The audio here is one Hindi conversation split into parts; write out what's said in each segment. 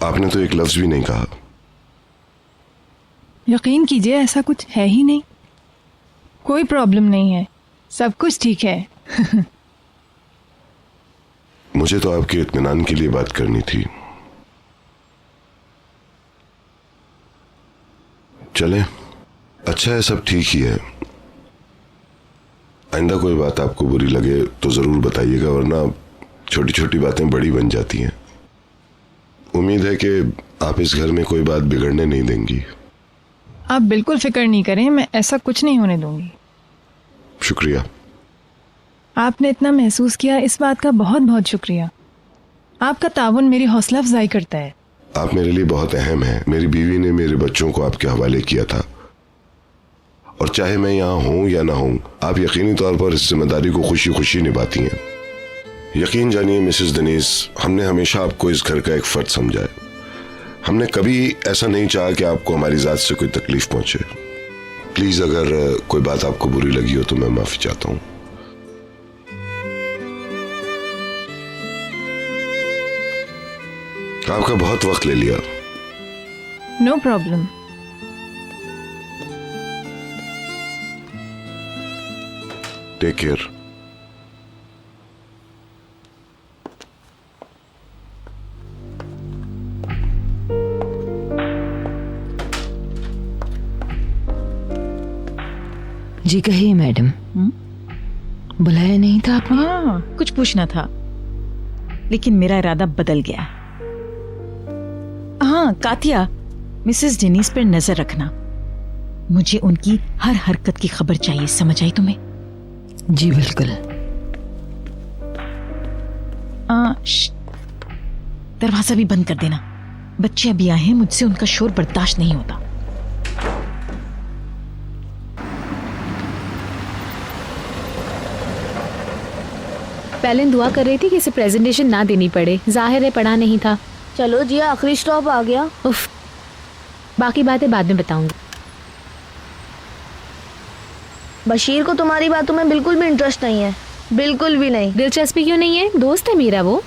आपने तो एक लफ्ज भी नहीं कहा। यकीन कीजिए ऐसा कुछ है ही नहीं, कोई प्रॉब्लम नहीं है, सब कुछ ठीक है। मुझे तो आपके इत्मीनान के लिए बात करनी थी। चलें, अच्छा है, सब ठीक ही है। आइंदा कोई बात आपको बुरी लगे तो जरूर बताइएगा, वरना छोटी छोटी बातें बड़ी बन जाती हैं। उम्मीद है कि आप इस घर में कोई बात बिगड़ने नहीं देंगी। आप बिल्कुल फिक्र नहीं करें, मैं ऐसा कुछ नहीं होने दूंगी। शुक्रिया। आपने इतना महसूस किया, इस बात का बहुत बहुत शुक्रिया। आपका ताउन मेरी हौसला अफजाई करता है। आप मेरे लिए बहुत अहम हैं। मेरी बीवी ने मेरे बच्चों को आपके हवाले किया था, और चाहे मैं यहाँ हूँ या ना हूँ, आप यकीनी तौर पर इस जिम्मेदारी को खुशी खुशी निभाती हैं। यकीन जानिए मिसेस डेनीज, हमने हमेशा आपको इस घर का एक फर्द समझा है। हमने कभी ऐसा नहीं चाहा कि आपको हमारी जात से कोई तकलीफ पहुंचे। प्लीज, अगर कोई बात आपको बुरी लगी हो तो मैं माफी चाहता हूँ। आपका बहुत वक्त ले लिया। No problem. Take care. जी कहिए मैडम। बुलाया नहीं था आपने? हाँ, कुछ पूछना था, लेकिन मेरा इरादा बदल गया। हाँ कातिया, मिसेस डेनीज पर नजर रखना। मुझे उनकी हर हरकत की खबर चाहिए, समझ आई तुम्हें? जी बिल्कुल। दरवाजा भी बंद कर देना। बच्चे अभी आए हैं, मुझसे उनका शोर बर्दाश्त नहीं होता। पहले दुआ कर रही थी कि इसे प्रेजेंटेशन ना देनी पड़े, जाहिर है पढ़ा नहीं था। चलो जी, आखिरी स्टॉप आ गया। उफ, बाकी बातें बाद में बताऊंगी। बशीर को तुम्हारी बातों में बिल्कुल भी इंटरेस्ट नहीं है, बिल्कुल भी नहीं। दिलचस्पी क्यों नहीं है? दोस्त है मेरा वो।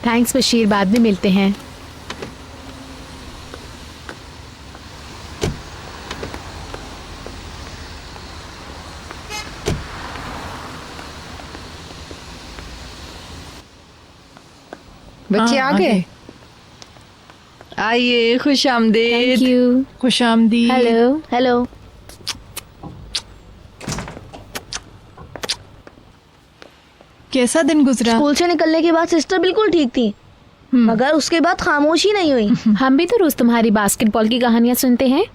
थैंक्स बशीर, बाद में मिलते हैं। बच्चे आ गए? आइए, खुश आमदीद। Thank you. खुश आमदीद। हेलो। हेलो। कैसा दिन गुजरा? स्कूल से निकलने के बाद सिस्टर बिल्कुल ठीक थी, मगर उसके बाद खामोशी नहीं हुई। हम भी तो रोज तुम्हारी बास्केटबॉल की कहानियां सुनते हैं।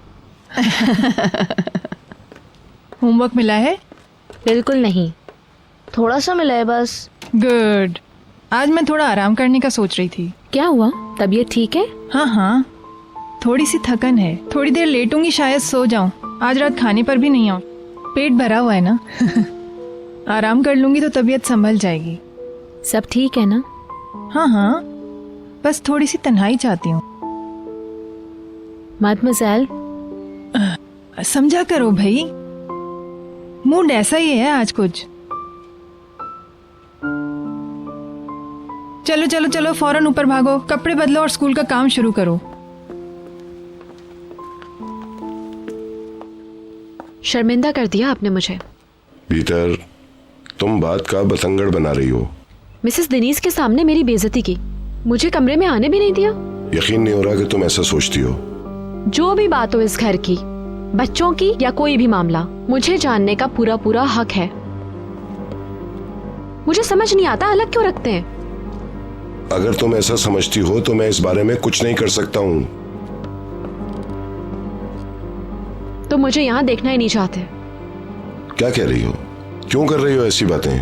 होमवर्क मिला है? बिल्कुल नहीं। थोड़ा सा मिला है बस। गुड। आज मैं थोड़ा आराम करने का सोच रही थी। क्या हुआ, तबीयत ठीक है? हाँ हाँ, थोड़ी सी थकन है, थोड़ी देर लेटूंगी, शायद सो जाऊं। आज रात खाने पर भी नहीं आऊं, पेट भरा हुआ है ना। आराम कर लूंगी तो तबीयत संभल जाएगी। सब ठीक है ना? हाँ हाँ, बस थोड़ी सी तन्हाई चाहती हूँ। मदमज़ेल, समझा करो भाई, मूड ऐसा ही है आज कुछ। चलो चलो चलो, फौरन ऊपर भागो, कपड़े बदलो और स्कूल का काम शुरू करो। शर्मिंदा कर दिया आपने मुझे। पीटर, तुम बात का बतंगड़ बना रही हो। मिसेस डेनीज के सामने मेरी बेइज्जती की, मुझे कमरे में आने भी नहीं दिया। यकीन नहीं हो रहा कि तुम ऐसा सोचती हो। जो भी बात हो इस घर की, बच्चों की या कोई भी मामला, मुझे जानने का पूरा पूरा हक है। मुझे समझ नहीं आता अलग क्यों रखते हैं। अगर तुम ऐसा समझती हो तो मैं इस बारे में कुछ नहीं कर सकता हूँ। तो मुझे यहाँ देखना ही नहीं चाहते। क्या कह रही हो? क्यों कर रही हो ऐसी बातें?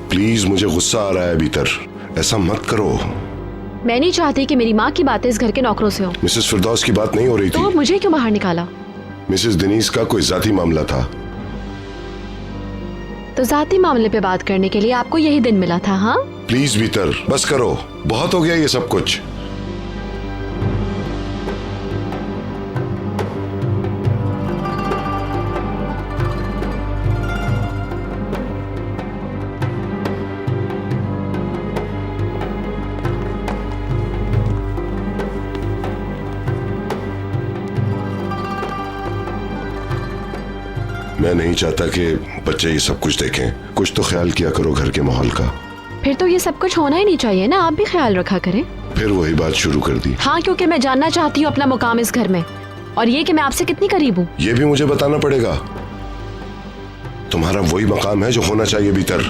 प्लीज, मुझे गुस्सा आ रहा है भीतर, ऐसा मत करो। मैं नहीं चाहती कि मेरी माँ की बातें इस घर के नौकरों से हो। मिसेस फिरदौस की बात नहीं हो रही तो थी। मुझे क्यों बाहर निकाला? मिसेस डेनीज का कोई जाती मामला था। तो जाती मामले पे बात करने के लिए आपको यही दिन मिला था? हाँ प्लीज भीतर, बस करो, बहुत हो गया ये सब कुछ। मैं नहीं चाहता कि बच्चे ये सब कुछ देखें। कुछ तो ख्याल किया करो घर के माहौल का। फिर तो ये सब कुछ होना ही नहीं चाहिए ना, आप भी ख्याल रखा करें। फिर वही बात शुरू कर दी। हाँ, क्योंकि मैं जानना चाहती हूँ अपना मुकाम इस घर में, और ये कि मैं आपसे कितनी करीब हूँ। ये भी मुझे बताना पड़ेगा। तुम्हारा वही मकाम है जो होना चाहिए भीतर।